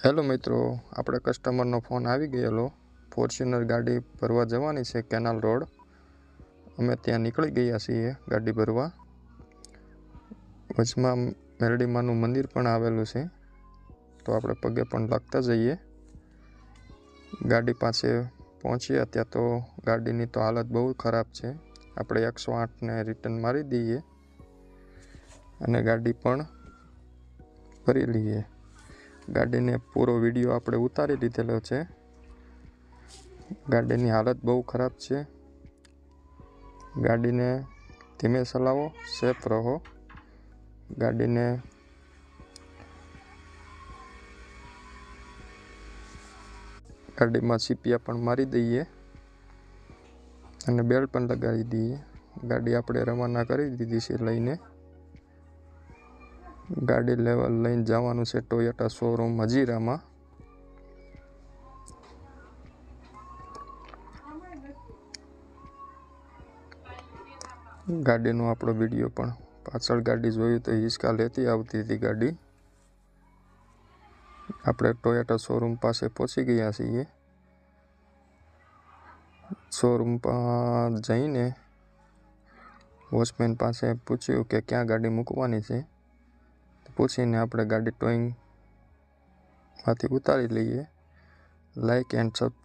Hello મિત્રો, આપણે કસ્ટમરનો phone આવી ગયેલો. ફોર્ચ્યુનર ગાડી ભરવા જવાની છે કેનાલ રોડ. અમે ત્યાં નીકળી ગયા છીએ ગાડી ભરવા. વચમાં મેરડીમાનું મંદિર પણ આવેલું છે, તો આપણે પગે પણ લાગતા જઈએ. ગાડી પાસે પહોંચ્યા ત્યાં તો ગાડીની તો હાલત બહુ ખરાબ છે. આપણે 108ને રિટર્ન મારી દઈએ અને ગાડી પણ ભરી લઈએ. ગાડીને પૂરો વિડીયો આપણે ઉતારી લીધેલો છે. ગાડીની હાલત બહુ ખરાબ છે. ગાડીને ધીમે ચલાવો, સેફ રહો. ગાડીમાં સીપિયા પણ મારી દઈએ અને બેલ્ટ પણ લગાવી દઈએ. ગાડી આપણે રવાના કરી દીધી છે લઈને. ગાડી લઈને જવાનું છે ટોયોટા શોરૂમ હજીરામાં. ગાડીનો આપણો વિડીયો પણ પાછળ ગાડી જોયું તો હિંચકા લેતી આવતી હતી ગાડી. આપણે ટોયોટા શોરૂમ પાસે પહોંચી ગયા છીએ. શોરૂમ પર જઈને વોચમેન પાસે પૂછ્યું કે ક્યાં ગાડી મૂકવાની છે. પૂછીને આપણે ગાડી ટોઈંગમાંથી ઉતારી લઈએ. Like and subscribe